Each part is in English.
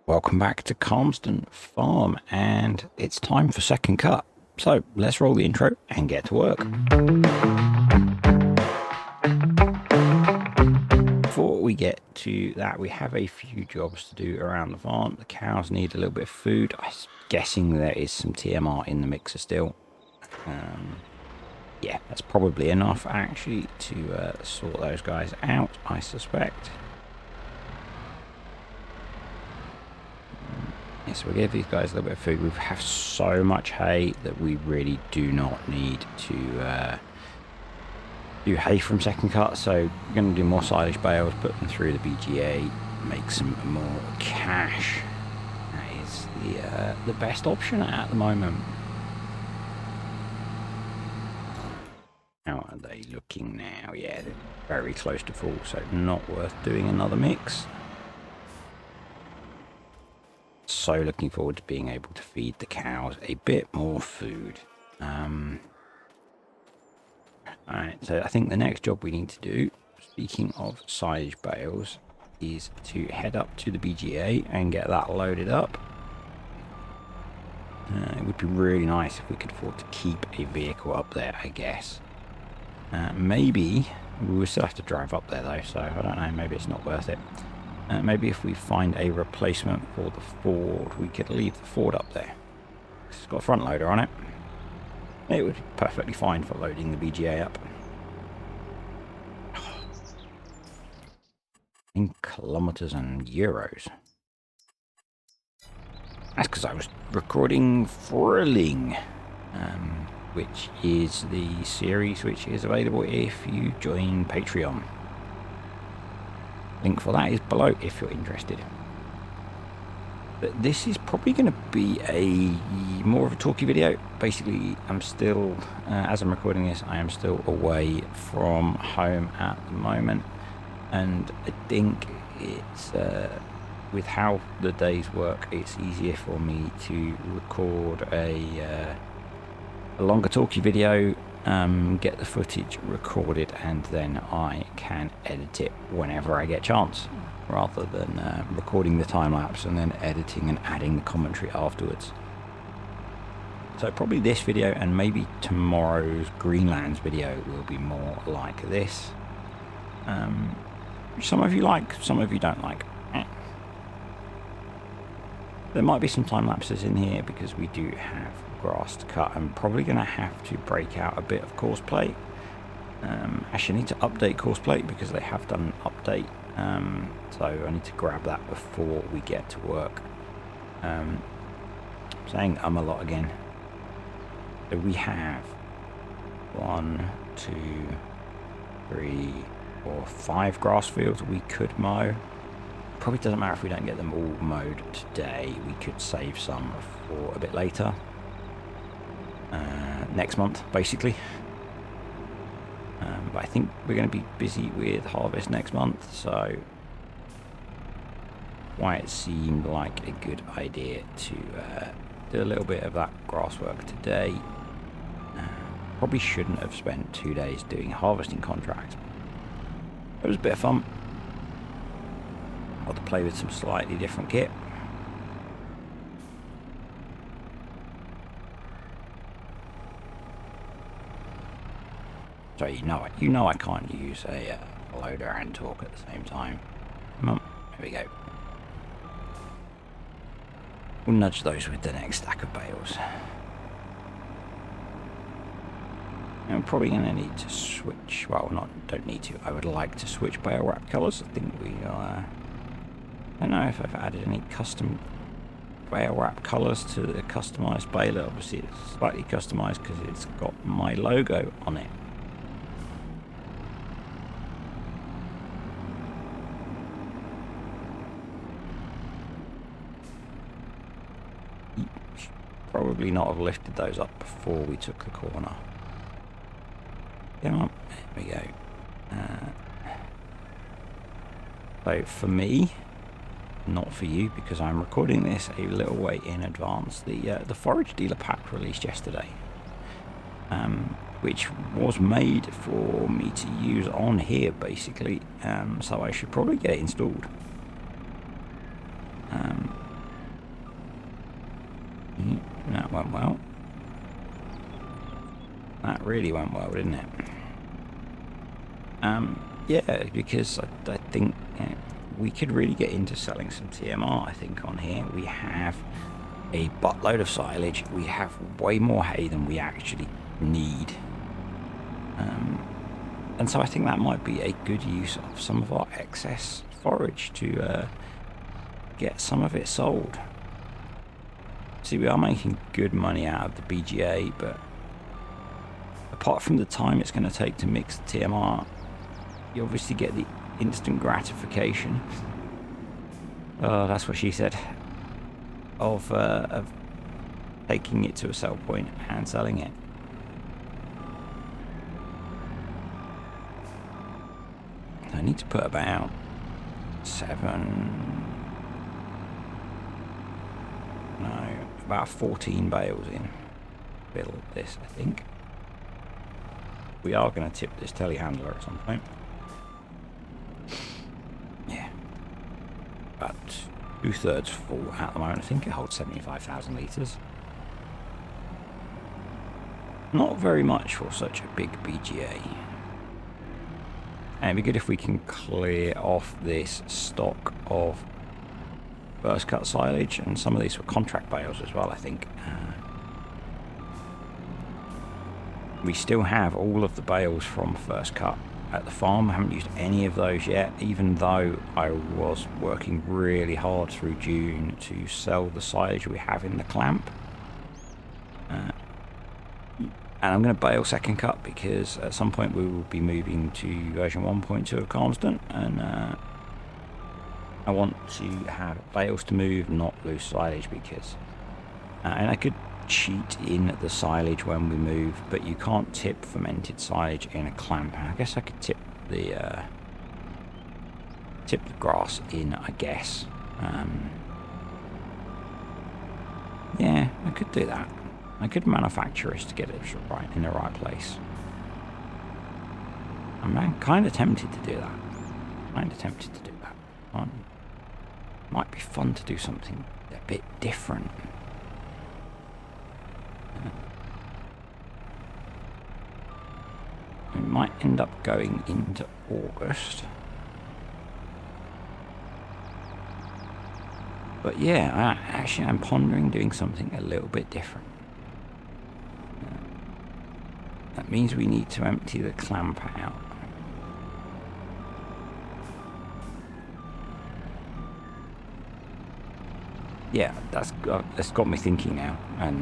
Welcome back to Calmsden Farm, and it's time for second cut. So let's roll the intro and get to work. Before we get to that, we have a few jobs to do around the farm. The cows need a little bit of food. I'm guessing there is some TMR in the mixer still. Yeah, that's probably enough actually to sort those guys out, I suspect. Yes, we'll give these guys a little bit of food. We have so much hay that we really do not need to do hay from second cut. So we're going to do more silage bales, put them through the BGA, make some more cash. That is the best option at the moment. How are they looking now? Yeah, they're very close to full, so not worth doing another mix. So looking forward to being able to feed the cows a bit more food. Alright, so I think the next job we need to do, speaking of silage bales, is to head up to the BGA and get that loaded up. It would be really nice if we could afford to keep a vehicle up there, I guess. Maybe, we will still have to drive up there though, so I don't know, maybe it's not worth it. Maybe if we find a replacement for the Ford, we could leave the Ford up there. It's got a front loader on it. It would be perfectly fine for loading the BGA up. In kilometers and euros. That's because I was recording Thrilling, which is the series which is available if you join Patreon. Link for that is below if you're interested. But this is probably going to be a more of a talky video. Basically, I'm still, as I'm recording this, I am still away from home at the moment. And I think it's, with how the days work, it's easier for me to record a longer talky video, get the footage recorded, and then I can edit it whenever I get a chance, rather than recording the time-lapse and then editing and adding the commentary afterwards. So probably this video and maybe tomorrow's Greenlands video will be more like this. Some of you like, some of you don't like. There might be some time lapses in here because we do have grass to cut. I'm probably going to have to break out a bit of course plate. Actually, I need to update course plate because they have done an update. So I need to grab that before we get to work. I'm saying a lot again. So we have 1, 2, 3, 4, 5 grass fields we could mow. Probably doesn't matter if we don't get them all mowed today. We could save some for a bit later. Next month, basically. But I think we're going to be busy with harvest next month, so why it seemed like a good idea to do a little bit of that grass work today. Probably shouldn't have spent 2 days doing harvesting contracts. It was a bit of fun. Got to play with some slightly different kit. So you know I can't use a loader and torque at the same time. Come on, there we go. We'll nudge those with the next stack of bales. And I'm probably going to need to switch. Well, don't need to. I would like to switch bale wrap colours. I think we are. I don't know if I've added any custom bale wrap colours to the customised baler. Obviously, it's slightly customised because it's got my logo on it. Probably not have lifted those up before we took the corner. Come on, there we go. So for me, not for you, because I'm recording this a little way in advance. The forage dealer pack released yesterday, which was made for me to use on here basically. So I should probably get it installed. went well. That really went well, didn't it? Yeah, because I think we could really get into selling some TMR, I think, on here. We have a buttload of silage. We have way more hay than we actually need. And so I think that might be a good use of some of our excess forage to get some of it sold. See, we are making good money out of the BGA, but apart from the time it's going to take to mix the TMR, you obviously get the instant gratification. Oh, that's what she said. Of taking it to a sell point and selling it. I need to put about 14 bales in. Build this, I think. We are going to tip this telehandler at some point. Yeah. About 2/3 full at the moment. I think it holds 75,000 litres. Not very much for such a big BGA. And it'd be good if we can clear off this stock of first cut silage, and some of these were contract bales as well, I think. We still have all of the bales from first cut at the farm. I haven't used any of those yet, even though I was working really hard through June to sell the silage we have in the clamp. And I'm going to bale second cut because at some point we will be moving to version 1.2 of Calmsden, and I want to have bales to move, not loose silage, because and I could cheat in the silage when we move, but you can't tip fermented silage in a clamp. I guess I could tip the grass in, I guess. Yeah, I could do that. I could manufacture it to get it right in the right place. I'm kind of tempted to do that. Might be fun to do something a bit different. We might end up going into August. But yeah, I'm pondering doing something a little bit different. That means we need to empty the clamp out. Yeah, that's got me thinking now, and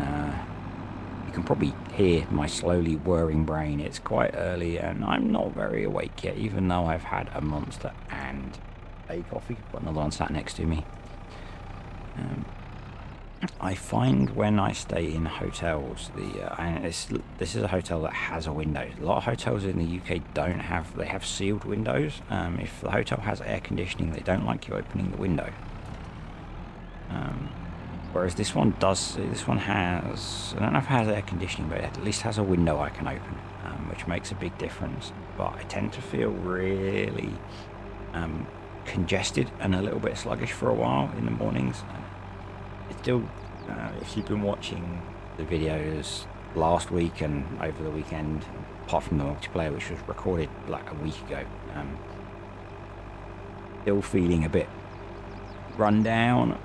you can probably hear my slowly whirring brain. It's quite early and I'm not very awake yet, even though I've had a Monster and a coffee. Got another one sat next to me. I find when I stay in hotels, this is a hotel that has a window. A lot of hotels in the UK don't have, they have sealed windows. If the hotel has air conditioning, they don't like you opening the window. Whereas this one does, this one has, I don't know if it has air conditioning, but it at least has a window I can open, which makes a big difference. But I tend to feel really congested and a little bit sluggish for a while in the mornings. It's still, if you've been watching the videos last week and over the weekend, apart from the multiplayer, which was recorded like a week ago, still feeling a bit run down.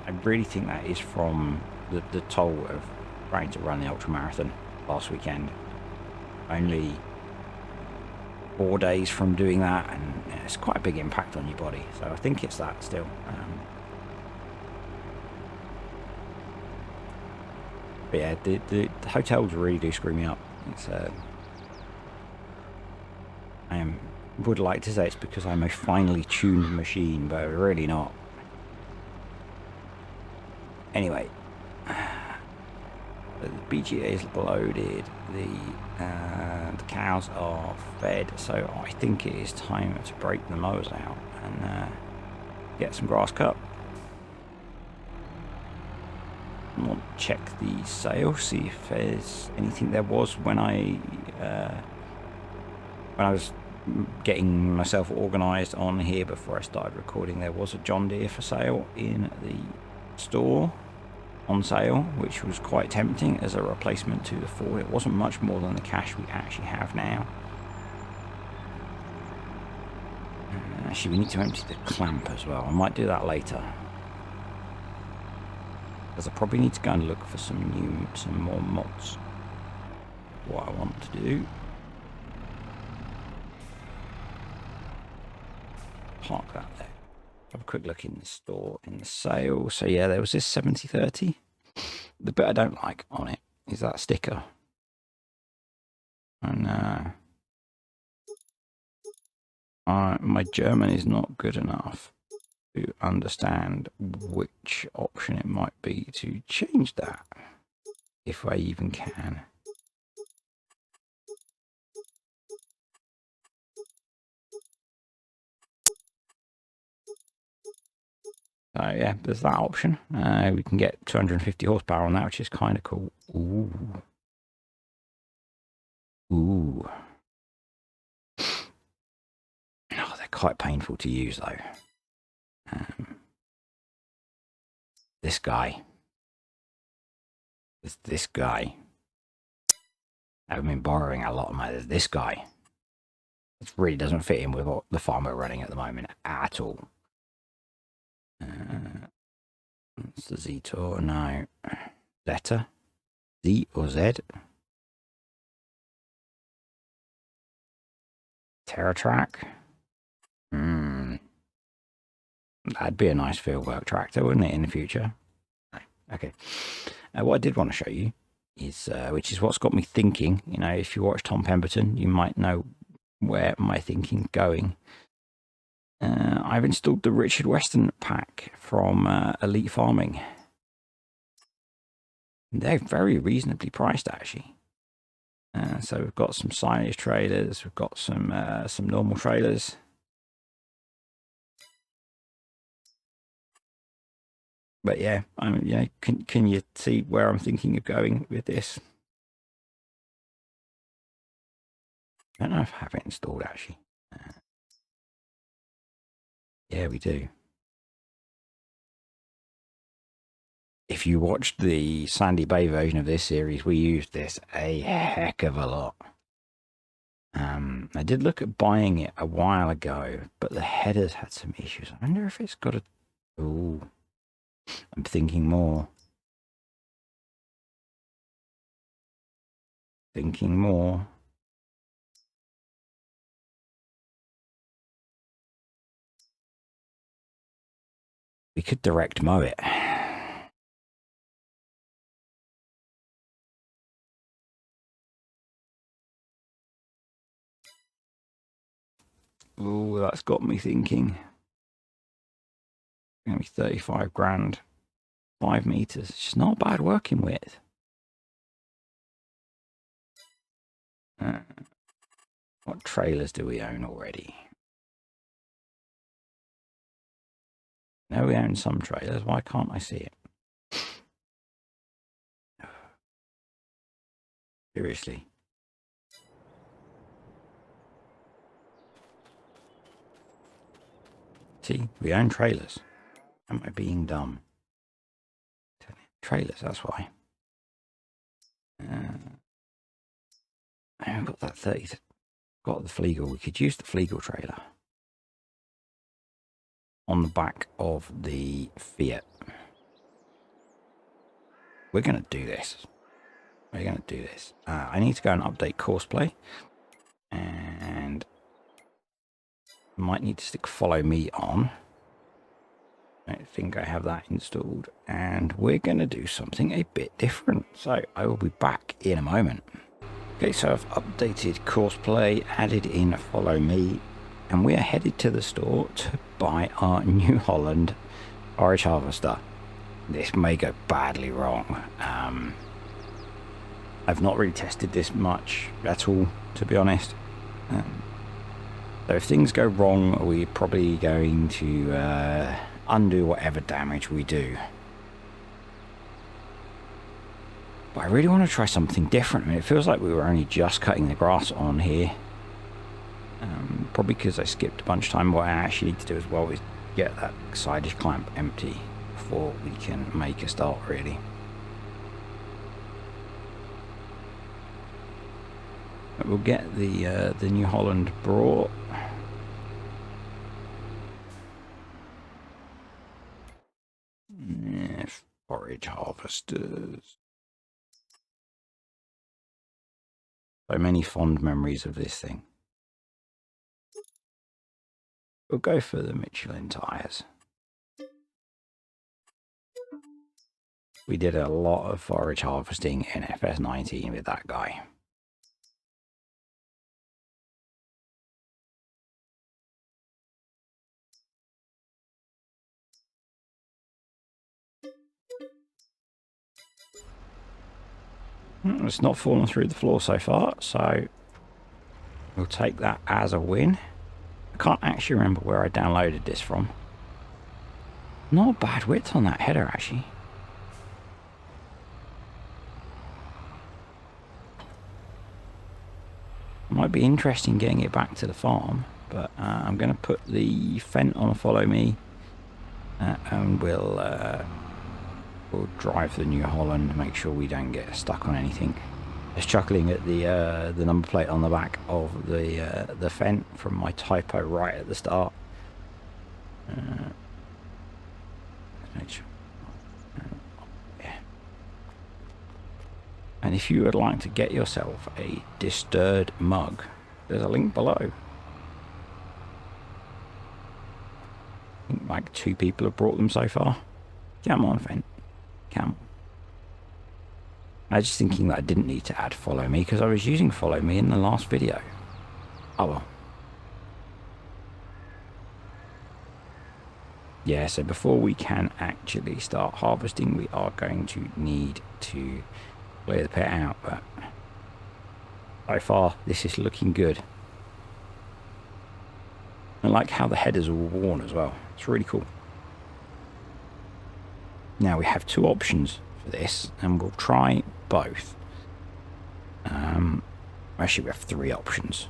I really think that is from the toll of trying to run the ultramarathon last weekend. Only 4 days from doing that, and it's quite a big impact on your body, so I think it's that still. But yeah, the hotels really do screw me up. It's would like to say it's because I'm a finely tuned machine, but really not. Anyway, the BGA is loaded, the cows are fed, so I think it is time to break the mowers out and get some grass cut. I want to check the sale, see if there's anything. There was when I was getting myself organised on here before I started recording. There was a John Deere for sale in the store on sale, which was quite tempting as a replacement to the Ford. It wasn't much more than the cash we actually have now. Actually, we need to empty the clamp as well. I might do that later, because I probably need to go and look for some more mods. What I want to do, park that there. Have a quick look in the store, in the sale. So yeah, there was this 70/30. The bit I don't like on it is that sticker. And my German is not good enough to understand which option it might be to change that, if I even can. So yeah, there's that option. We can get 250 horsepower on that, which is kind of cool. Ooh. Ooh. Oh, they're quite painful to use though. This guy. This guy. I've been borrowing a lot of my. This guy. It really doesn't fit in with what the farm we're running at the moment at all. It's the Z-Tor, no. Zeta? Z or Z? TerraTrack? That'd be a nice fieldwork tractor, wouldn't it, in the future? Okay. What I did want to show you is, which is what's got me thinking, you know, if you watch Tom Pemberton, you might know where my thinking's going. I've installed the Richard Weston pack from Elite Farming. They're very reasonably priced, actually. So we've got some silage trailers, we've got some normal trailers. But yeah, you know, can you see where I'm thinking of going with this? I don't know if I have it installed actually. Yeah, we do. If you watched the Sandy Bay version of this series, we used this a heck of a lot. I did look at buying it a while ago, but the headers had some issues. I wonder if it's got a... Ooh, I'm thinking more. Thinking more. We could direct mow it. Ooh, that's got me thinking. It's going to be 35 grand. 5 meters. It's just not bad working width. What trailers do we own already? No, we own some trailers. Why can't I see it? Seriously. See, we own trailers. Am I being dumb? Trailers, that's why. I've got that 30. Got the Flegel. We could use the Flegel trailer on the back of the Fiat. We're going to do this. We're going to do this. I need to go and update Courseplay. And might need to stick follow me on. I think I have that installed. And we're going to do something a bit different. So I will be back in a moment. Okay, so I've updated Courseplay, added in follow me, and we are headed to the store to buy our New Holland forage harvester. This may go badly wrong. I've not really tested this much at all, to be honest. So if things go wrong, we're probably going to undo whatever damage we do. But I really want to try something different. I mean, it feels like we were only just cutting the grass on here. Probably because I skipped a bunch of time. What I actually need to do as well is get that silage clamp empty before we can make a start, really. We'll get the New Holland brought. Yeah, forage harvesters. So many fond memories of this thing. We'll go for the Michelin tyres. We did a lot of forage harvesting in FS19 with that guy. It's not fallen through the floor so far, so we'll take that as a win. I can't actually remember where I downloaded this from. Not a bad width on that header, actually. Might be interesting getting it back to the farm, but I'm going to put the Fent on a follow me, and we'll drive the New Holland, make sure we don't get stuck on anything. Just chuckling at the number plate on the back of the Fent from my typo right at the start. Make sure. Yeah. And if you would like to get yourself a distirred mug, there's a link below. I think like 2 people have brought them so far. Come on, Fent. Come. I was just thinking that I didn't need to add follow me because I was using follow me in the last video. Oh well. Yeah, so before we can actually start harvesting, we are going to need to clear the pit out, but so far this is looking good. I like how the headers are worn as well. It's really cool. Now we have 2 options for this, and we'll try both. Actually, we have 3 options,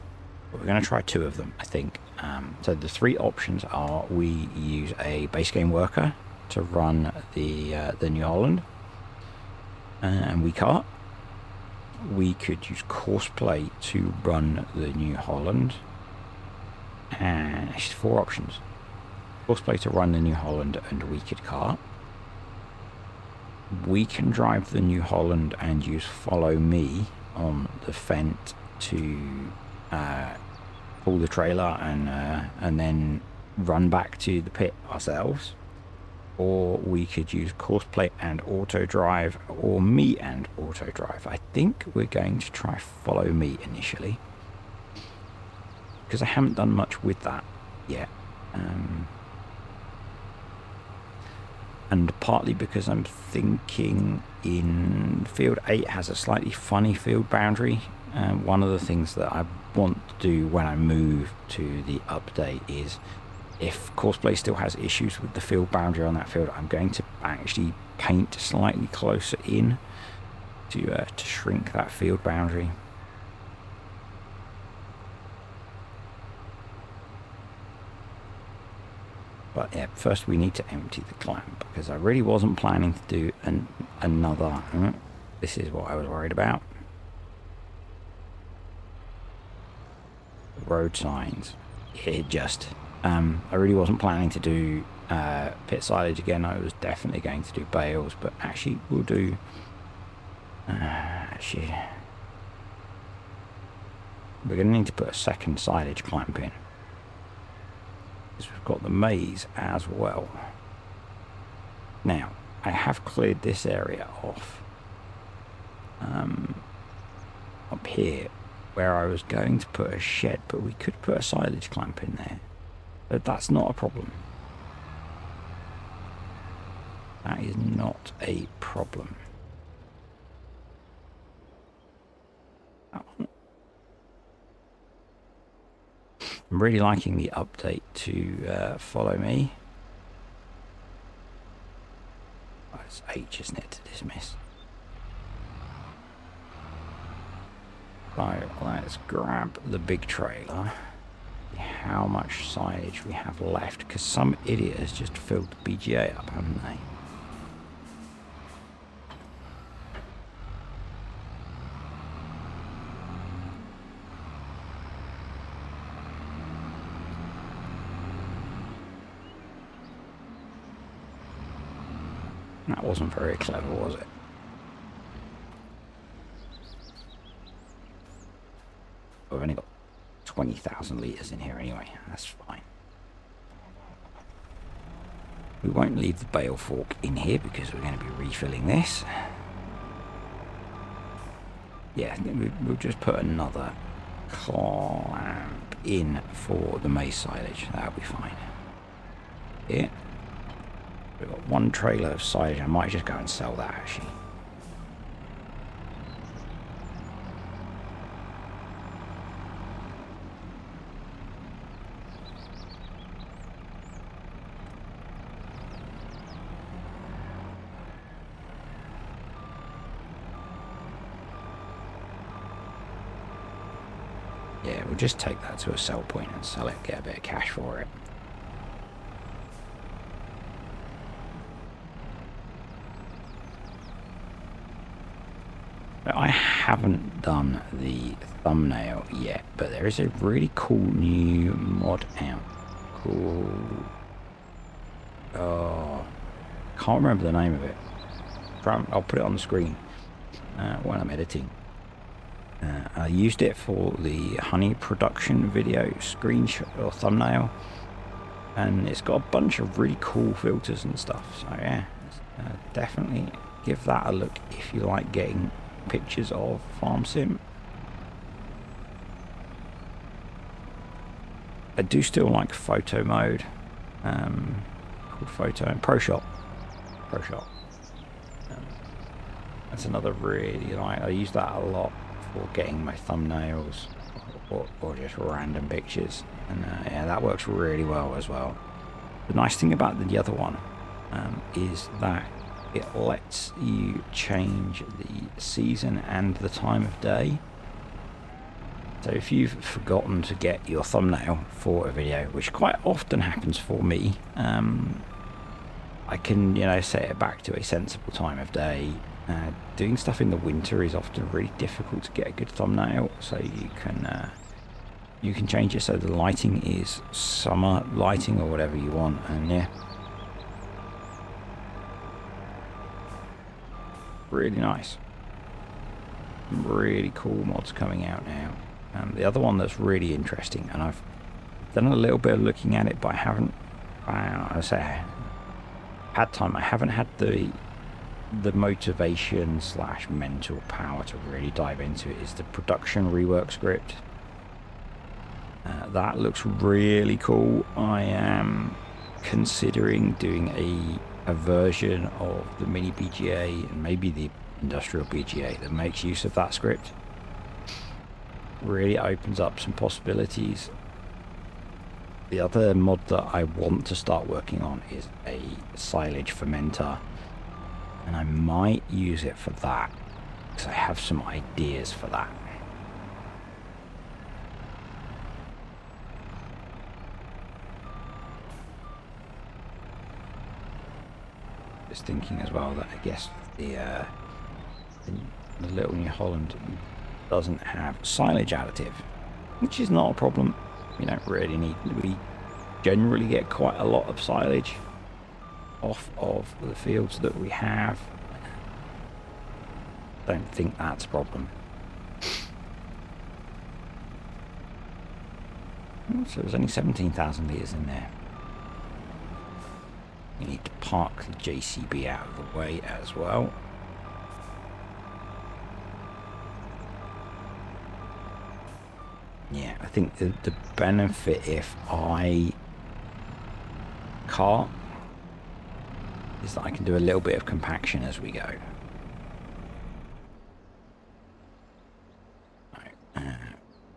but we're going to try 2 of them, I think. So the 3 options are: we use a base game worker to run the New Holland, and we cart. We could use Courseplay to run the New Holland, and actually 4 options: Courseplay to run the New Holland, and we could cart. We can drive the New Holland and use follow me on the Fent to pull the trailer and then run back to the pit ourselves, or we could use Courseplay and auto drive, or me and auto drive. I think we're going to try follow me initially because I haven't done much with that yet, and partly because I'm thinking in field 8 has a slightly funny field boundary. One of the things that I want to do when I move to the update is, if Courseplay still has issues with the field boundary on that field, I'm going to actually paint slightly closer in to shrink that field boundary. But yeah, first we need to empty the clamp, because I really wasn't planning to do another. This is what I was worried about. Road signs. It just. I really wasn't planning to do pit silage again. I was definitely going to do bales, but actually we'll do. Actually, we're going to need to put a second silage clamp in, because we've got the maize as well. Now, I have cleared this area off up here where I was going to put a shed, but we could put a silage clamp in there. But that's not a problem. That is not a problem. I'm really liking the update to follow me. Oh, it's H, isn't it, to dismiss? So let's grab the big trailer. How much silage we have left, because some idiot has just filled the BGA up, haven't they? That wasn't very clever, was it? We've only got 20,000 litres in here anyway. That's fine. We won't leave the bale fork in here because we're going to be refilling this. Yeah, we'll just put another clamp in for the maize silage. That'll be fine. Yeah. We've got one trailer of silage. I might just go and sell that actually. Yeah, we'll just take that to a sell point and sell it, get a bit of cash for it. I haven't done the thumbnail yet, but there is a really cool new mod out called... Oh, can't remember the name of it. I'll put it on the screen when I'm editing. I used it for the honey production video screenshot or thumbnail, and it's got a bunch of really cool filters and stuff. So yeah, definitely give that a look if you like getting pictures of farm sim. I do still like photo mode, called photo and pro shot. That's another really I use that a lot for getting my thumbnails or just random pictures, and yeah, that works really well as well. The nice thing about the other one is that it lets you change the season and the time of day. So if you've forgotten to get your thumbnail for a video, which quite often happens for me, I can, set it back to a sensible time of day. Doing stuff in the winter is often really difficult to get a good thumbnail, so you can change it so the lighting is summer lighting or whatever you want, and yeah, really nice. Really cool mods coming out now. The other one that's really interesting, and I've done a little bit of looking at it, but I haven't, had time. I haven't had the motivation / mental power to really dive into it, is the production rework script. That looks really cool. I am considering doing a version of the mini BGA and maybe the industrial BGA that makes use of that script. Really opens up some possibilities. The other mod that I want to start working on is a silage fermenter, and I might use it for that because I have some ideas for that. Just thinking as well that I guess the Little New Holland doesn't have silage additive, which is not a problem. We don't really need. We generally get quite a lot of silage off of the fields that we have. Don't think that's a problem. So there's only 17,000 litres in there. We need to park the JCB out of the way as well. Yeah, I think the benefit if I cart is that I can do a little bit of compaction as we go. Right,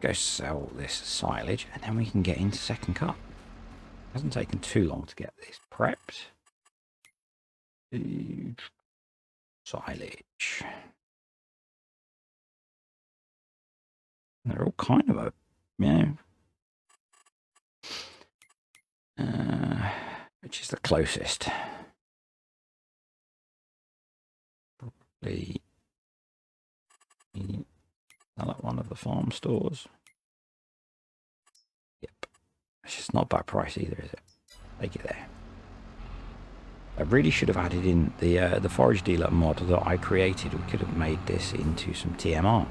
go sell this silage and then we can get into second cut. Hasn't taken too long to get this prepped. Silage. They're all kind of which is the closest? Probably at one of the farm stores. Yep. It's just not bad price either, is it? Take it there. I really should have added in the forage dealer mod that I created. We could have made this into some TMR.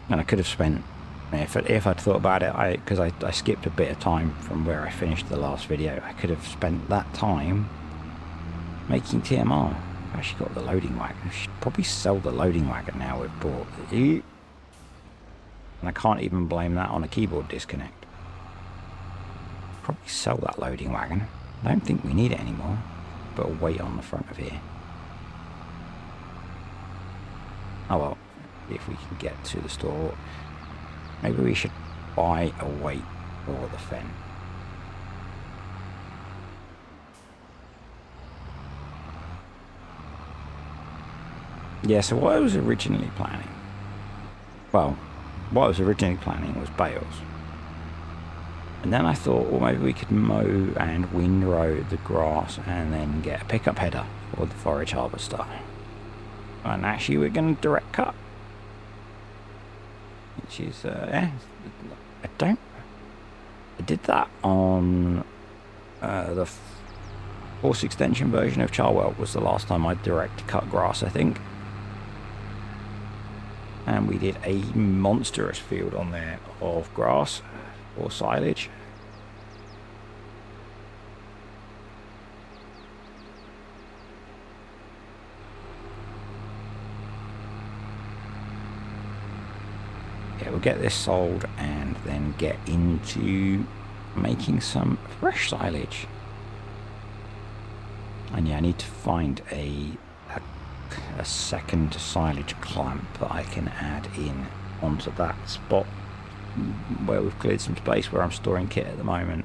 And I could have spent, if I'd thought about it, because I skipped a bit of time from where I finished the last video, I could have spent that time making TMR. I've actually got the loading wagon. I should probably sell the loading wagon now we've bought it. And I can't even blame that on a keyboard disconnect. Probably sell that loading wagon. I don't think we need it anymore. Put a weight on the front of here. Oh well, if we can get to the store. Maybe we should buy a weight for the fen. Yeah, so what I was originally planning, well, what I was originally planning was bales. And then I thought, well, maybe we could mow and windrow the grass and then get a pickup header for the forage harvester. And actually we're going to direct cut. Which is, yeah, I did that on the Force Extension version of Charwell was the last time I direct cut grass, I think. And we did a monstrous field on there of grass or silage. Yeah, we'll get this sold and then get into making some fresh silage. And yeah, I need to find a second silage clamp that I can add in onto that spot where we've cleared some space where I'm storing kit at the moment,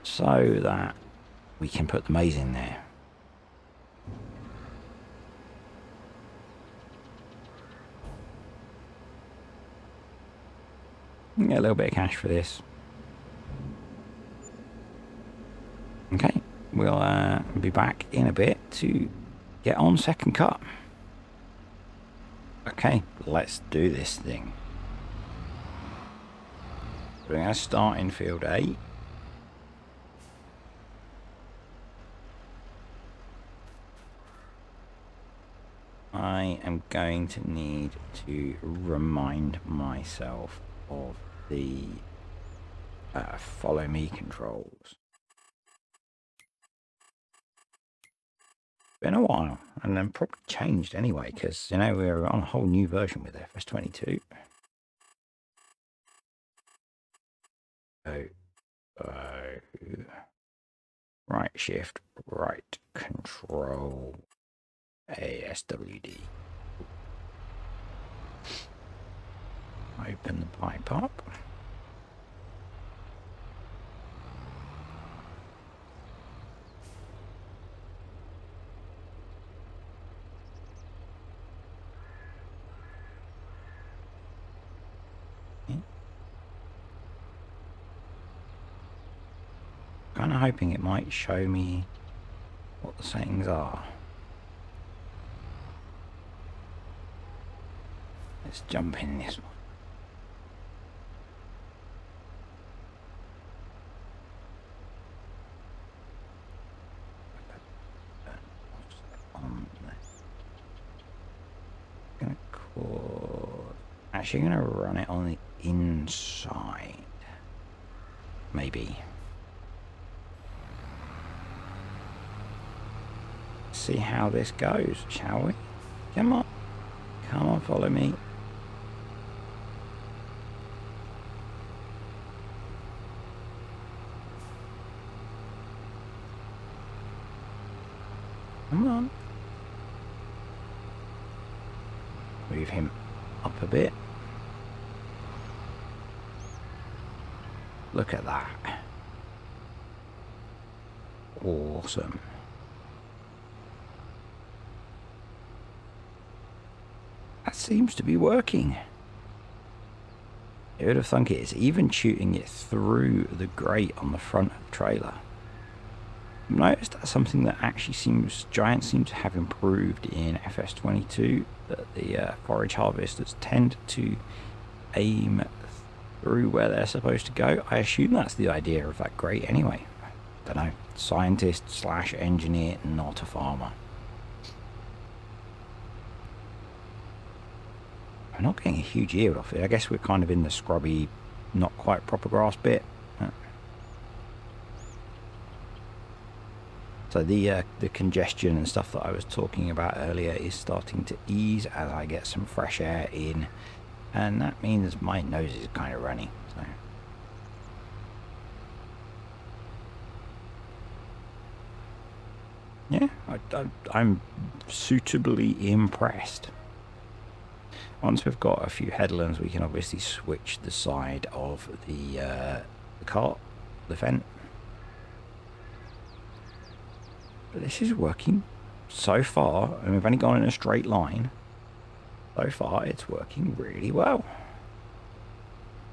so that we can put the maize in there. Get a little bit of cash for this. Okay, we'll be back in a bit to get on second cut. Okay, let's do this thing. We're going to start in field 8. I am going to need to remind myself of the follow me controls. Been a while, and then probably changed anyway, because you know we're on a whole new version with FS22. Right shift, right control, ASWD. Open the pipe up. Kind of hoping it might show me what the settings are. Let's jump in this one. Actually, I'm going to run it on the inside. Maybe. See how this goes, shall we? Come on. Come on, follow me. Come on. Move him up a bit. Look at that. Awesome. That seems to be working. You would have thunk it is even shooting it through the grate on the front of the trailer. I've noticed that's something that actually Giants seem to have improved in FS22, that the forage harvesters tend to aim through where they're supposed to go. I assume that's the idea of that grate anyway. Don't know. Scientist / engineer, not a farmer. I'm not getting a huge yield off it. I guess we're kind of in the scrubby, not quite proper grass bit. So the congestion and stuff that I was talking about earlier is starting to ease as I get some fresh air in, and that means my nose is kind of runny. So yeah, I'm suitably impressed. Once we've got a few headlands, we can obviously switch the side of the cart, the fence. But this is working so far, and we've only gone in a straight line. So far, it's working really well.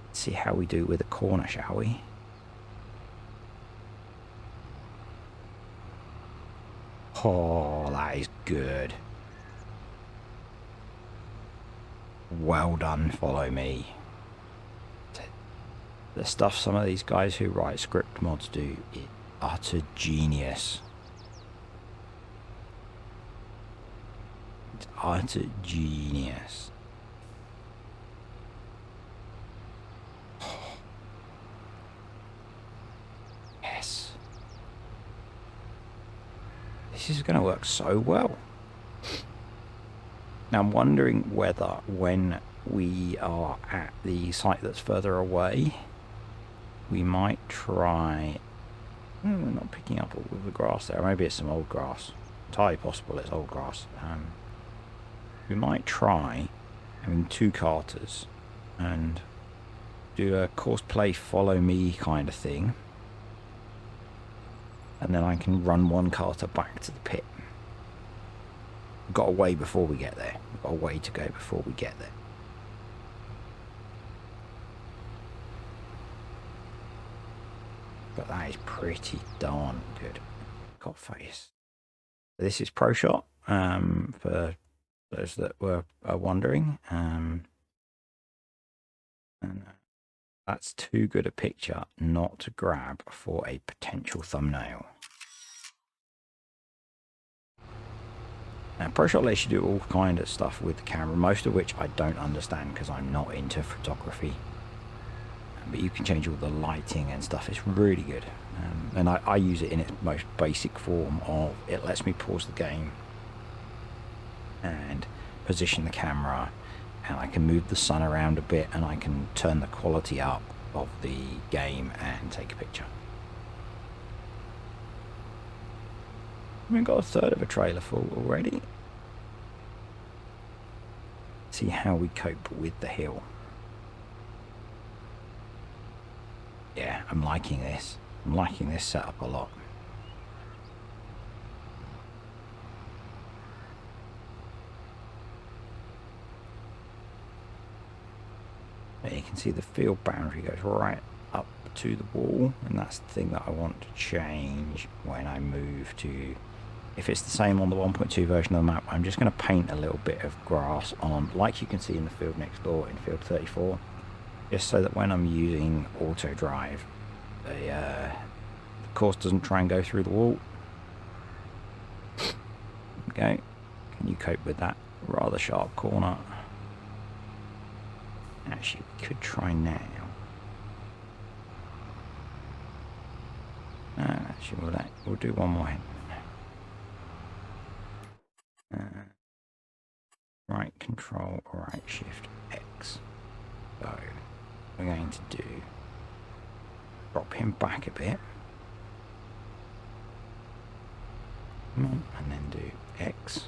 Let's see how we do with a corner, shall we? Oh, that is good. Well done, follow me. The stuff some of these guys who write script mods do is utter genius. It's utter genius. Yes. This is going to work so well. Now I'm wondering whether when we are at the site that's further away, we might try... we're not picking up all of the grass there. Maybe it's some old grass. Entirely possible it's old grass. We might try having 2 carters and do a course play follow me kind of thing. And then I can run 1 carter back to the pit. We've got a way before we get there. We've got a way to go before we get there. But that is pretty darn good. Got face. This is Pro Shot, for those that were wondering. And that's too good a picture not to grab for a potential thumbnail. Now, Pro Shot lets you do all kind of stuff with the camera, most of which I don't understand because I'm not into photography. But you can change all the lighting and stuff. It's really good. And I use it in its most basic form of it lets me pause the game and position the camera, and I can move the sun around a bit, and I can turn the quality up of the game and take a picture. We've got a third of a trailer full already. See how we cope with the hill. Yeah, I'm liking this. I'm liking this setup a lot. There you can see the field boundary goes right up to the wall, and that's the thing that I want to change when I move to... If it's the same on the 1.2 version of the map, I'm just going to paint a little bit of grass on, like you can see in the field next door in field 34, just so that when I'm using auto drive, the course doesn't try and go through the wall. Okay, can you cope with that rather sharp corner? Actually, we could try now. Actually, we'll do one more hit. Right control, right shift X. So we're going to do drop him back a bit. And then do X.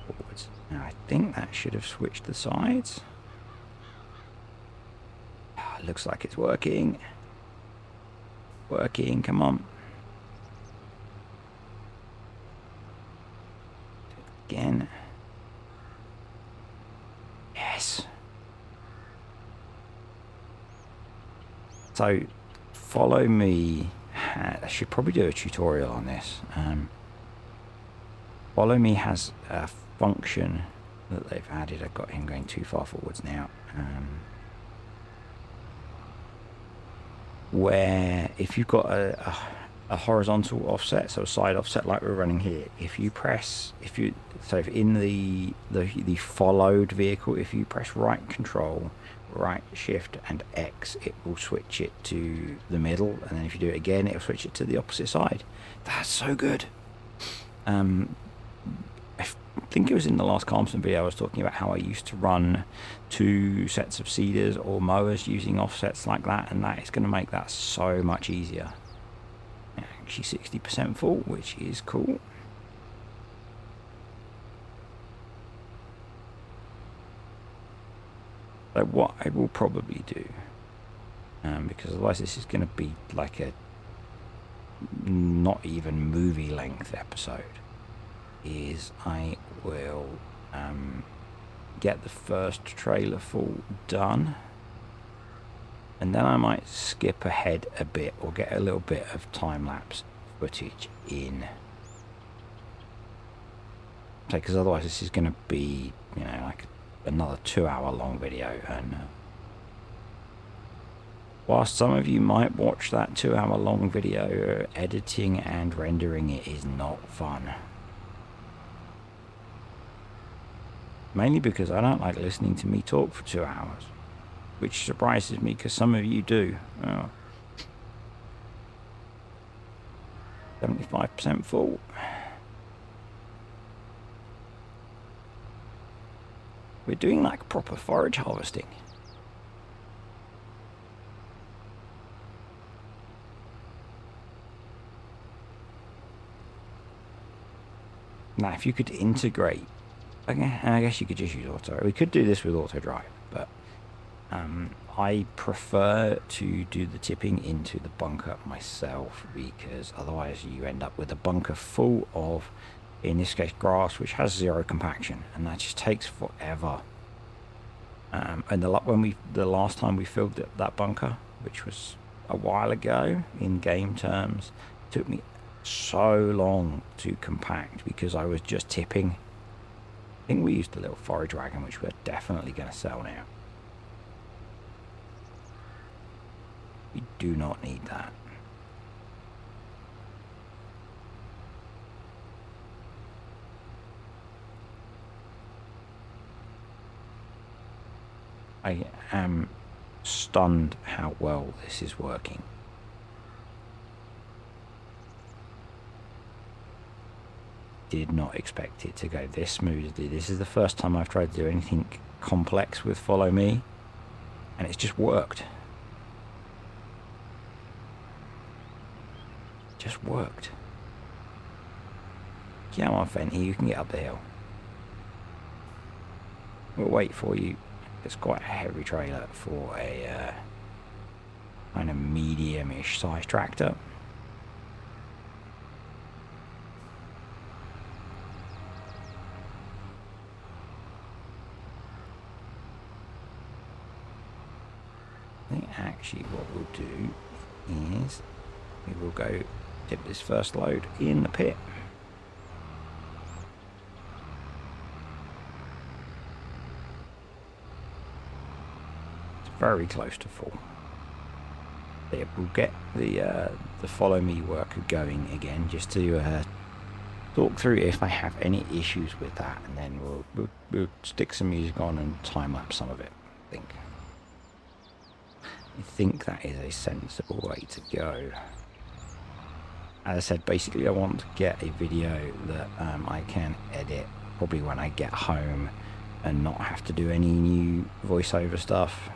Forwards. Now I think that should have switched the sides. Looks like it's working. Working, come on. Again. Yes. So follow me. I should probably do a tutorial on this. Follow me has a function that they've added. I've got him going too far forwards now. Where if you've got a horizontal offset, so a side offset like we're running here, if in the followed vehicle, if you press right control, right shift and X, it will switch it to the middle, and then if you do it again, it'll switch it to the opposite side. That's so good. I think it was in the last Calmsden video I was talking about how I used to run 2 sets of seeders or mowers using offsets like that, and that is going to make that so much easier. Actually 60% full, which is cool. So what I will probably do, because otherwise this is going to be like a not even movie length episode, is I will get the first trailer full done, and then I might skip ahead a bit or get a little bit of time-lapse footage in. Because otherwise this is going to be, you know, like another 2-hour long video, and whilst some of you might watch that 2-hour long video, editing and rendering it is not fun. Mainly because I don't like listening to me talk for 2 hours, which surprises me because some of you do. 75% full. We're doing like proper forage harvesting. Now, if you could integrate, okay, I guess you could just use auto. We could do this with auto drive, but I prefer to do the tipping into the bunker myself, because otherwise you end up with a bunker full of, in this case, grass, which has 0 compaction, and that just takes forever. And the last time we filled that bunker, which was a while ago in game terms, it took me so long to compact because I was just tipping. I think we used a little forage wagon, which we're definitely going to sell now. We do not need that. I am stunned how well this is working. Did not expect it to go this smoothly. This is the first time I've tried to do anything complex with Follow Me, and it's just worked. Just worked. Come on, Fenty, you can get up the hill. We'll wait for you. It's quite a heavy trailer for a kind of medium-ish size tractor. I think actually what we'll do is we will go dip this first load in the pit. It's very close to full. Yeah, we'll get the Follow Me worker going again, just to talk through if I have any issues with that, and then we'll stick some music on and time lapse some of it. I think that is a sensible way to go. As I said, basically I want to get a video that I can edit probably when I get home and not have to do any new voiceover stuff.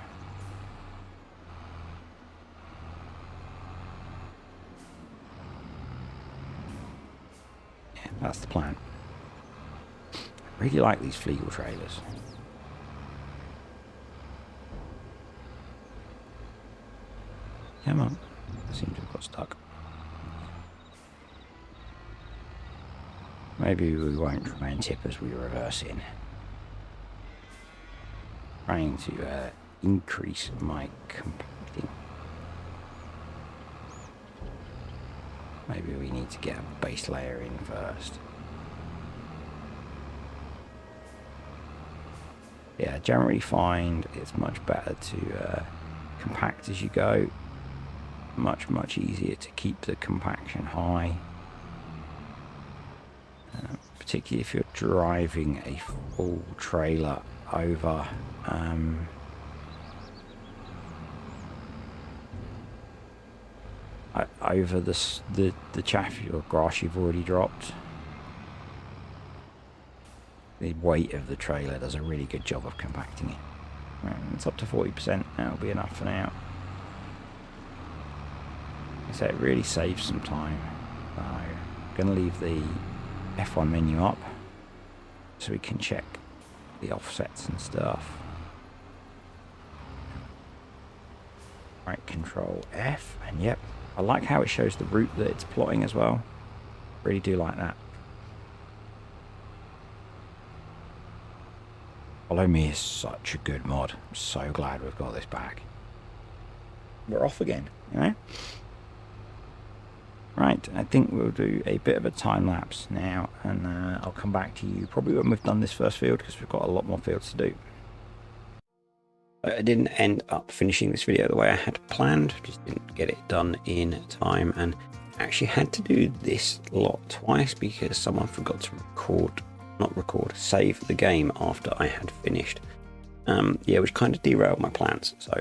Yeah, that's the plan. I really like these Flegel trailers. Come on. I seem to have got stuck. Maybe we won't try and tip as we reverse in. Trying to increase my compacting. Maybe we need to get a base layer in first. Yeah, generally find it's much better to compact as you go. Much easier to keep the compaction high. Particularly if you're driving a full trailer over over the chaff or grass you've already dropped. The weight of the trailer does a really good job of compacting it. Right, it's up to 40%. That'll be enough for now. So it really saves some time. So I'm going to leave the F1 menu up so we can check the offsets and stuff. Right, Control F, and yep, I like how it shows the route that it's plotting as well. Really do like that. Follow Me is such a good mod. I'm so glad we've got this back. We're off again, you know? Right, I think we'll do a bit of a time lapse now, and I'll come back to you probably when we've done this first field, because we've got a lot more fields to do. I didn't end up finishing this video the way I had planned, just didn't get it done in time, and actually had to do this lot twice because someone forgot to save the game after I had finished. Yeah, which kind of derailed my plans, so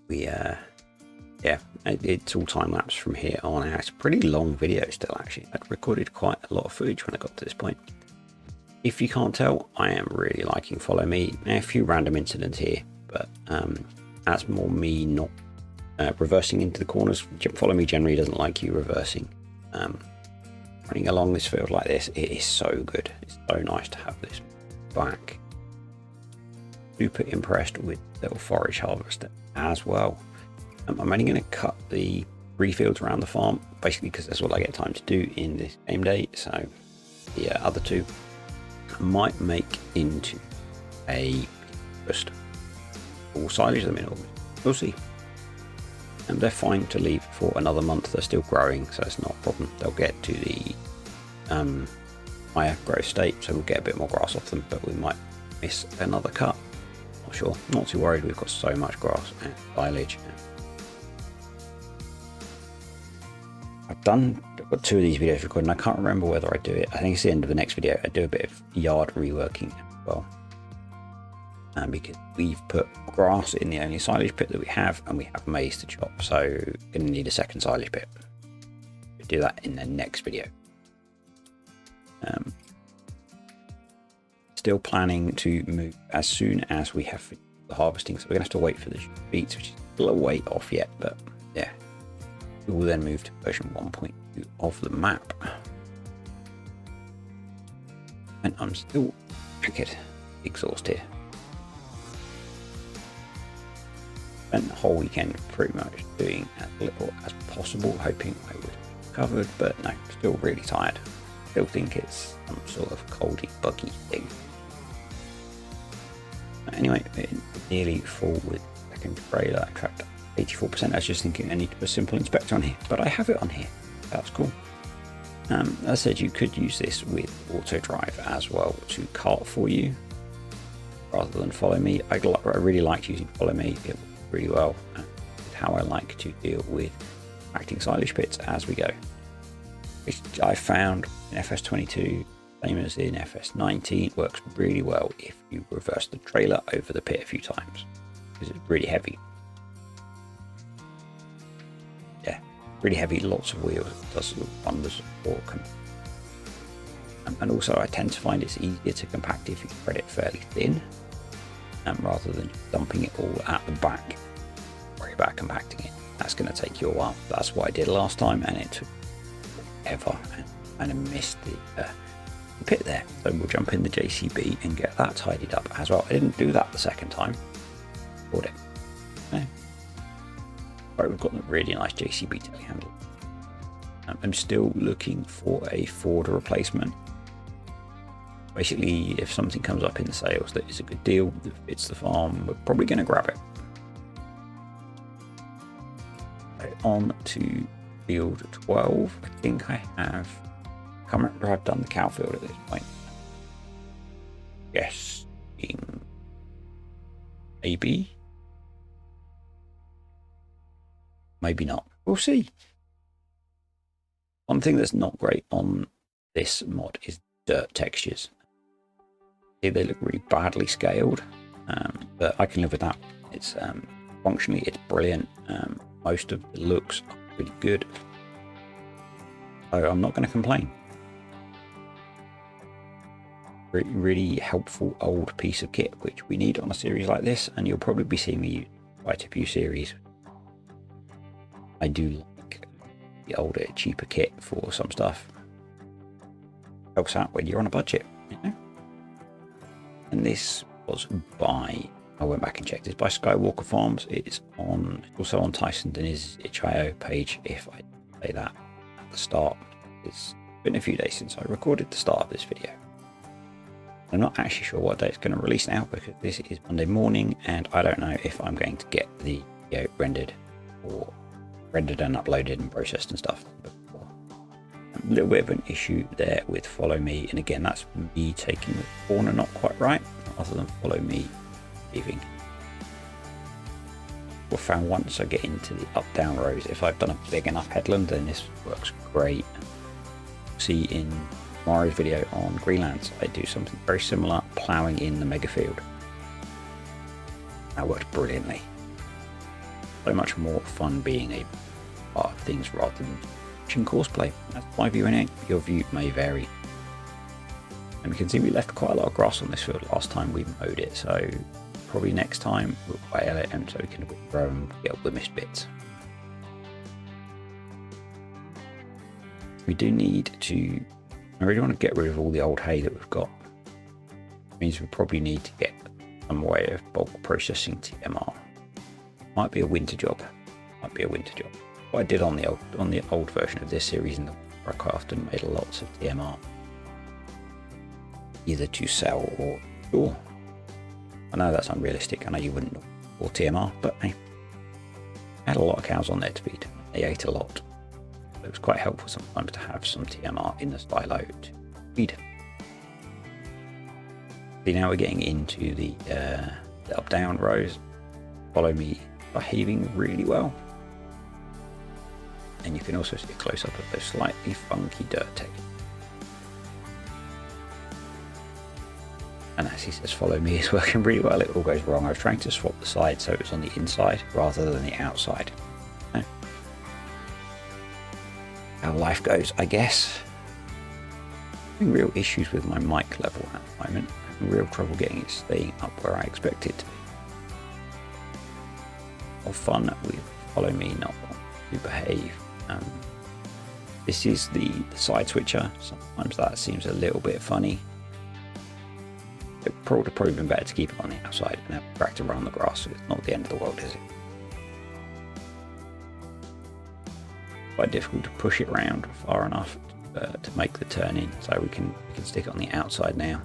we yeah, it's all time lapse from here on out. It's a pretty long video still, actually. I'd recorded quite a lot of footage when I got to this point. If you can't tell, I am really liking Follow Me. A few random incidents here, but that's more me not reversing into the corners. Follow Me generally doesn't like you reversing. Running along this field like this, it is so good. It's so nice to have this back. Super impressed with little forage harvester as well. I'm only going to cut the 3 fields around the farm, basically because that's all I get time to do in this game day. So the other 2 I might make into a just all silage at the minute. We'll see. And they're fine to leave for another month. They're still growing, so it's not a problem. They'll get to the higher growth state, so we'll get a bit more grass off them, but we might miss another cut. Not sure. Not too worried. We've got so much grass and silage. I've got 2 of these videos recorded, and I can't remember whether I do it. I think it's the end of the next video. I do a bit of yard reworking as well. Because we've put grass in the only silage pit that we have, and we have maize to chop, so we're going to need a second silage pit. We'll do that in the next video. Still planning to move as soon as we have finished the harvesting, so we're going to have to wait for the beets, which is still a way off yet, but yeah. We will then move to version 1.2 of the map. And I'm still wicked exhausted. Spent the whole weekend pretty much doing as little as possible, hoping I would have covered, but no, still really tired. Still think it's some sort of coldy, buggy thing. Anyway, nearly full with second trailer. I tracked 84%. I was just thinking I need to put a simple inspector on here, but I have it on here. That's cool. As I said, you could use this with auto drive as well to cart for you rather than Follow Me. I really liked using Follow Me. It worked really well with how I like to deal with acting silage pits as we go, which I found in FS22, same as in FS19, works really well if you reverse the trailer over the pit a few times because it's really heavy. Yeah, really heavy, lots of wheels. It does wonders for and also I tend to find it's easier to compact if you spread it fairly thin rather than dumping it all at the back. Worry about compacting it. That's going to take you a while. That's what I did last time, and it took forever, and I missed the pit there. So we'll jump in the JCB and get that tidied up as well. I didn't do that the second time. Bought it. Okay. Right, we've got a really nice JCB telehandler. I'm still looking for a Ford replacement. Basically, if something comes up in the sales that is a good deal, that fits the farm, we're probably going to grab it. Right, on to field 12. I think I have, I can't remember if I've done the cow field at this point. Yes, Maybe. Maybe not. We'll see. One thing that's not great on this mod is dirt textures. They look really badly scaled, but I can live with that. It's functionally, it's brilliant. Most of the looks are pretty good, so I'm not going to complain. Really helpful old piece of kit, which we need on a series like this, and you'll probably be seeing me use quite a few series. I do like the older, cheaper kit for some stuff. Helps out when you're on a budget, you know? And this was by, I went back and checked, it's by Skywalker Farms. It's also on Tyson's itch.io page, if I say that at the start. It's been a few days since I recorded the start of this video. I'm not actually sure what day it's going to release now, because this is Monday morning and I don't know if I'm going to get the video rendered and uploaded and processed and stuff before. A little bit of an issue there with follow me, and again that's me taking the corner not quite right, other than follow me leaving. We'll found once I get into the up down rows, if I've done a big enough headland, then this works great. See in tomorrow's video on Greenlands, I do something very similar, ploughing in the mega field. That worked brilliantly. So much more fun being a part of things rather than watching course play. That's my view in it. Your view may vary. And we can see we left quite a lot of grass on this field last time we mowed it, so probably next time we'll whale it and so we can grow and get all the missed bits. We do need to, I really want to get rid of all the old hay that we've got. It means we probably need to get some way of bulk processing TMR. Might be a winter job. What I did on the old version of this series in the I quite often made lots of TMR, either to sell or store. I know that's unrealistic. I know you wouldn't or TMR, but hey, I had a lot of cows on there to feed. They ate a lot. It was quite helpful sometimes to have some TMR in the silo to feed. See, now we're getting into the up down rows. Follow me, behaving really well. And you can also see a close up of those slightly funky dirt textures. And as he says, follow me is working really well. It all goes wrong. I was trying to swap the side so it was on the inside rather than the outside. How life goes, I guess. Having real issues with my mic level at the moment. Having real trouble getting it staying up where I expect it to be. More fun with follow me, not to behave. This is the side switcher. Sometimes that seems a little bit funny. It would have probably been better to keep it on the outside and have it cracked around the grass, so it's not the end of the world, is it? Quite difficult to push it around far enough to make the turn in, so we can stick it on the outside now.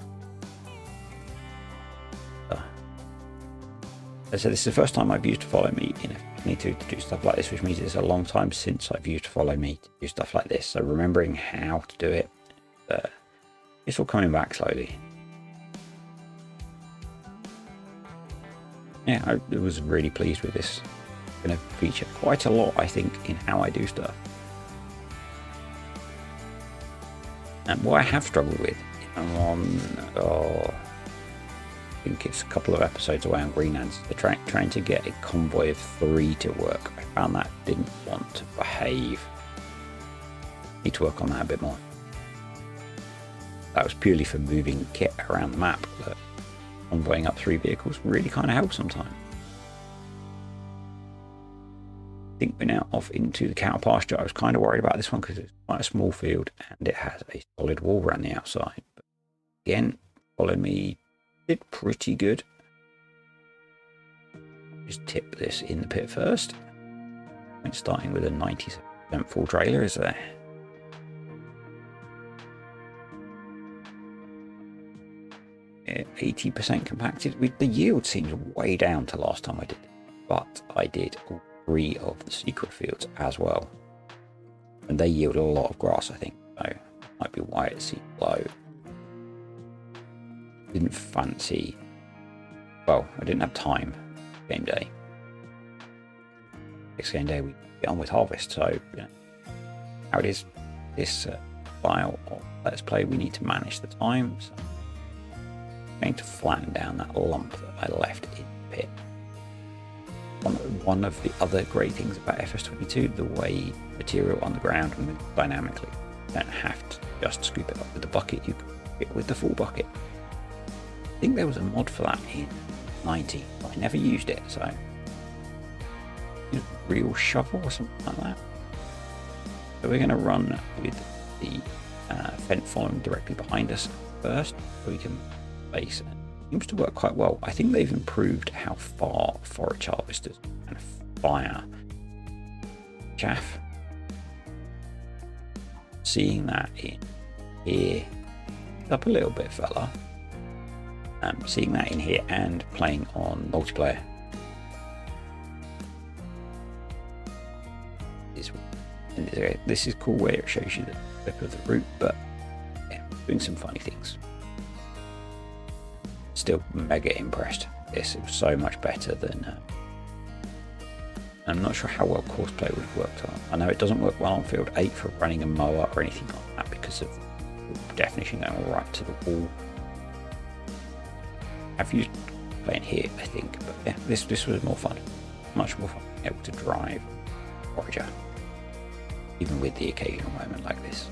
So this is the first time I've used follow me in FS22 to do stuff like this, which means it's a long time since I've used follow me to do stuff like this. So remembering how to do it, it's all coming back slowly. Yeah, I was really pleased with this. It's going to feature quite a lot, I think, in how I do stuff. And what I have struggled with, I think it's a couple of episodes away on Greenlands, trying to get a convoy of 3 to work. I found that didn't want to behave. Need to work on that a bit more. That was purely for moving kit around the map, but convoying up 3 vehicles really kind of helps sometimes. I think we're now off into the cow pasture. I was kind of worried about this one because it's quite a small field and it has a solid wall around the outside. But again, follow me, did pretty good. Just tip this in the pit first. I'm starting with a 97% full trailer, is there? Yeah, 80% compacted. The yield seems way down to last time I did it, but I did all 3 of the secret fields as well, and they yield a lot of grass, I think, so that might be why it seemed low. Didn't fancy, well, I didn't have time game day. Next game day we get on with harvest. So you know, how it is this file of Let's Play, we need to manage the time. So I'm going to flatten down that lump that I left in the pit. One of the other great things about FS22, the way material on the ground moves dynamically. You don't have to just scoop it up with the bucket, you can scoop it with the full bucket. I think there was a mod for that in 90, but I never used it, so real shovel or something like that. So we're going to run with the fence following directly behind us first, so we can base. It seems to work quite well. I think they've improved how far forage harvesters can fire chaff. Seeing that in here, up a little bit, fella. Seeing that in here and playing on multiplayer this is cool where it shows you the flip of the route, but yeah, doing some funny things. Still mega impressed. This was so much better than I'm not sure how well courseplay would have worked on. I know it doesn't work well on field 8 for running a mower or anything like that because of the definition going right to the wall. I've used playing here, I think, but yeah, this was more fun, much more fun, able to drive forager, even with the occasional moment like this.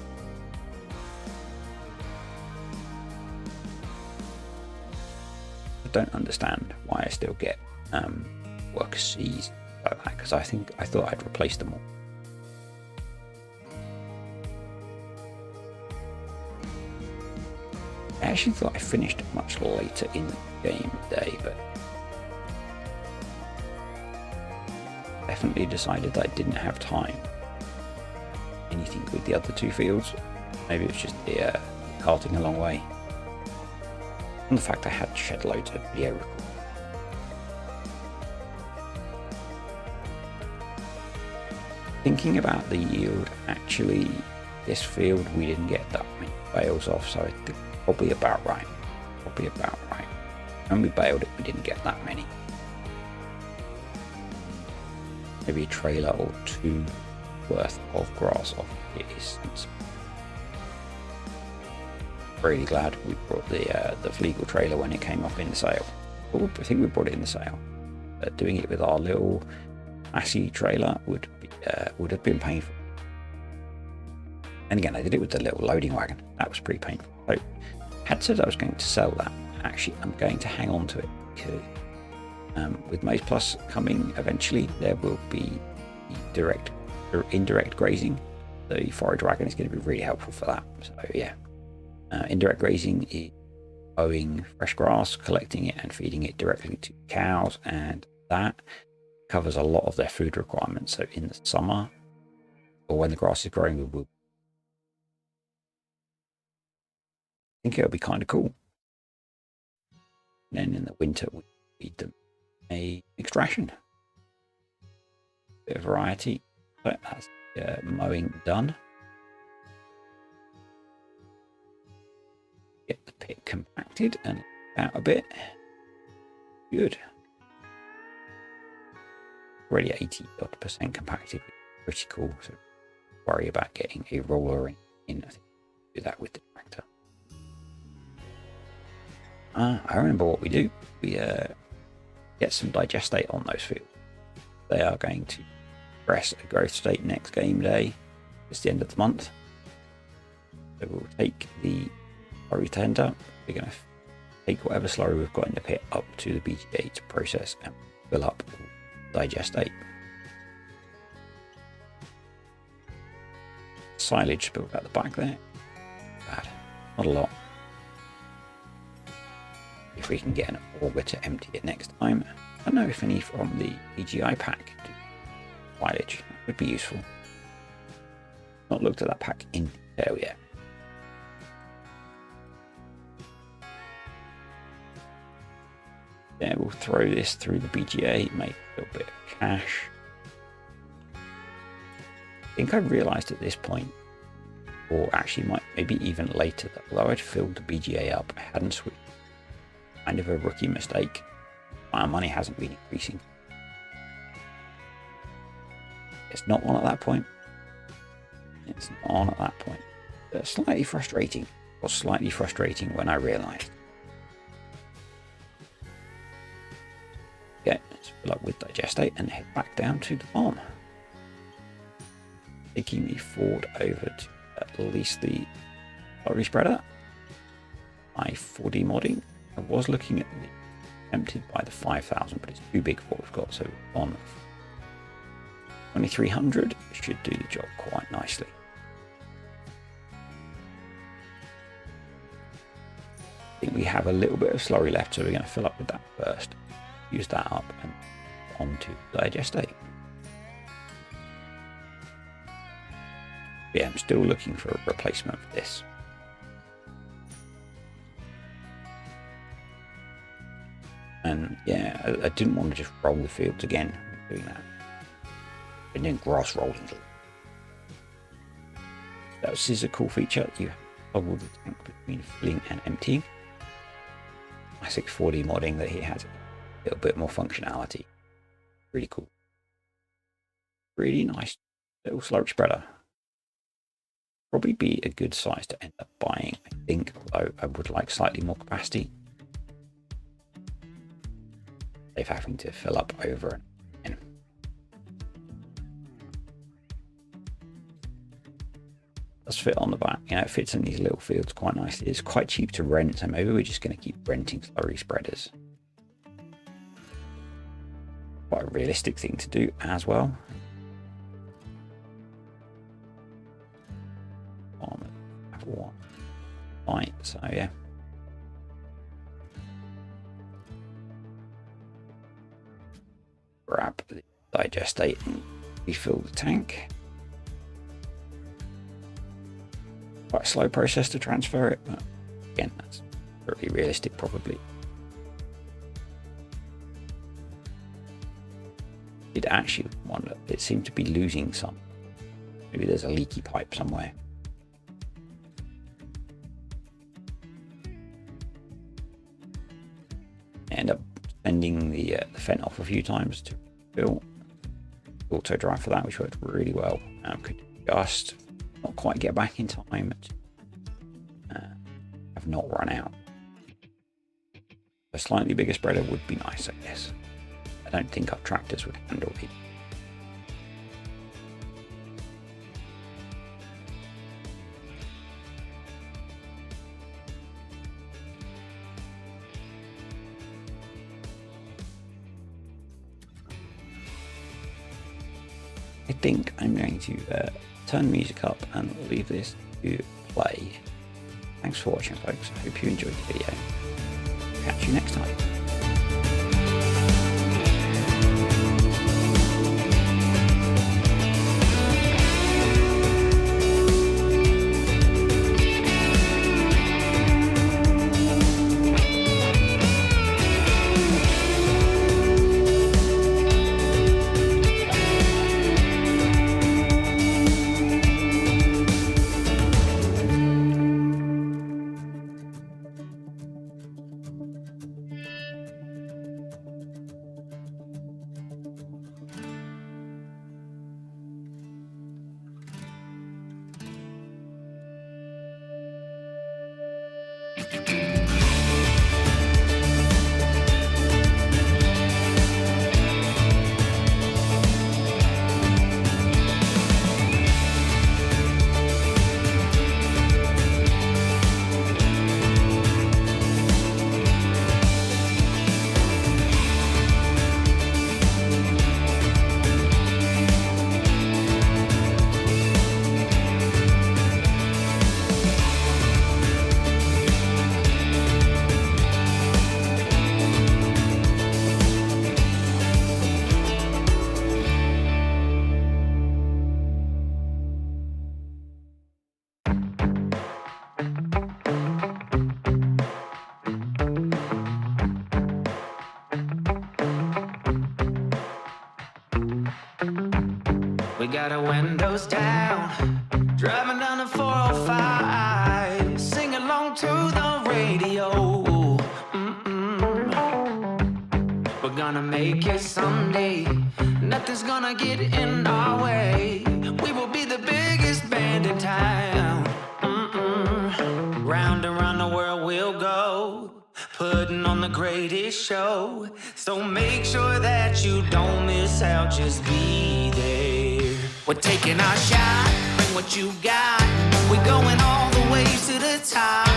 I don't understand why I still get worker C's like that, because I thought I'd replace them all. I actually thought I finished much later in the game day, but definitely decided that I didn't have time. Anything with the other two fields. Maybe it's just the carting a long way. And the fact I had shed loads of video record. Thinking about the yield, actually, this field we didn't get that many bales off, so I think probably about right. Probably about right. When we baled it, we didn't get that many. Maybe a trailer or two worth of grass off it is sensible. Really glad we brought the Flegel trailer when it came off in the sale. I think we brought it in the sale. Doing it with our little Assy trailer would have been painful. And again, I did it with the little loading wagon. That was pretty painful. So I had said I was going to sell that. Actually, I'm going to hang on to it because with Maize Plus coming eventually, there will be indirect grazing. The forage wagon is going to be really helpful for that. So yeah, indirect grazing is mowing fresh grass, collecting it and feeding it directly to cows, and that covers a lot of their food requirements. So in the summer, or when the grass is growing, we will. I think it'll be kind of cool. And then in the winter, we feed them a extraction. Bit of variety. So that's mowing done. Get the pit compacted and out a bit. Good. Already 80% compacted. Pretty cool. So worry about getting a roller in. I think do that with the tractor. I remember what we do. We get some digestate on those fields. They are going to press a growth state next game day. It's the end of the month. So we'll take the slurry tender. We're going to take whatever slurry we've got in the pit up to the BGA to process and fill up digestate. Silage spilled out the back there. Bad. Not a lot. If we can get an auger to empty it next time. I don't know if any from the BGI pack do silage. That would be useful. Not looked at that pack in detail yet. Yeah, we'll throw this through the BGA, make a little bit of cash. I think I realised at this point, or actually maybe even later, that although I'd filled the BGA up, I hadn't switched. Kind of a rookie mistake. my money hasn't been increasing. It's not on at that point. It's not on at that point. Slightly frustrating. It was slightly frustrating when I realised. Okay, let's fill up with digestate and head back down to the farm. Taking me forward over to at least the slurry spreader. My 4D modding. I was looking at the tempted by the 5,000, but it's too big for what we've got. So on 2300 should do the job quite nicely. I think we have a little bit of slurry left, so we're going to fill up with that first. Use that up and on to digestate. Yeah, I'm still looking for a replacement for this. And yeah, I didn't want to just roll the fields again doing that. And then grass rolling. This is a cool feature. You toggle the tank between filling and emptying. Classic 4D modding that he has a little bit more functionality. Really cool. Really nice little slurry spreader. Probably be a good size to end up buying, I think, although I would like slightly more capacity. Save having to fill up over and in. Does fit on the back, you know, it fits in these little fields quite nicely. It's quite cheap to rent, so maybe we're just going to keep renting slurry spreaders. Quite a realistic thing to do as well. Right, so yeah. Grab the digestate and refill the tank. Quite a slow process to transfer it, but again, that's pretty realistic probably. It actually wonder, it seemed to be losing some. Maybe there's a leaky pipe somewhere. End up sending the vent off a few times to fill. Auto drive for that, which worked really well. Could just not quite get back in time. Have not run out. A slightly bigger spreader would be nice, I guess. I don't think our tractors would handle it. I think I'm going to turn the music up and leave this to play. Thanks for watching, folks. I hope you enjoyed the video. Catch you next time. We got our windows down, driving down the 405, sing along to the radio. We're make it someday. Nothing's gonna get in our way. We will be the biggest band in town. Round and round the world we'll go, putting on the greatest show. So make sure that you don't miss out, just be there. We're taking our shot, bring what you got. We're going all the way to the top.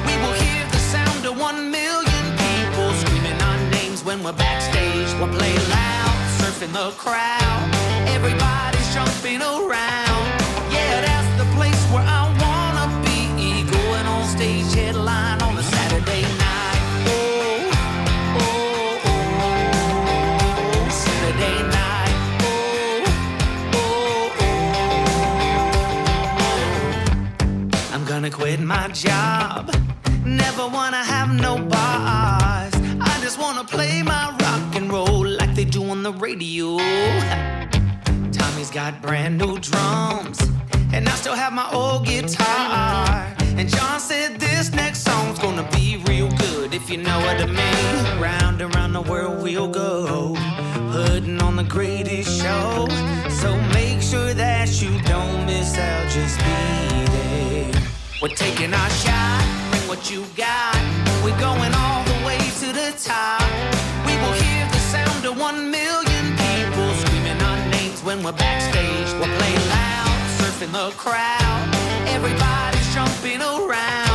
We will hear the sound of 1 million people screaming our names when we're backstage. We'll play loud, surfing the crowd. Everybody's jumping around. Yeah, that's the place where I wanna be. Going on stage, headline on a Saturday night. Oh, oh, oh, Saturday night. Oh, oh, oh. I'm gonna quit my job. Never wanna have no bars. I just wanna play my rock and roll like they do on the radio. Tommy's got brand new drums, and I still have my old guitar. And John said this next song's gonna be real good, if you know what I mean. Round and round the world we'll go, putting on the greatest show. So make sure that you don't miss out, just be there. We're taking our shot, bring what you got. We're going all the way to the top. We will hear the sound of 1 million people screaming our names when we're backstage. We'll play loud, surfing the crowd. Everybody's jumping around.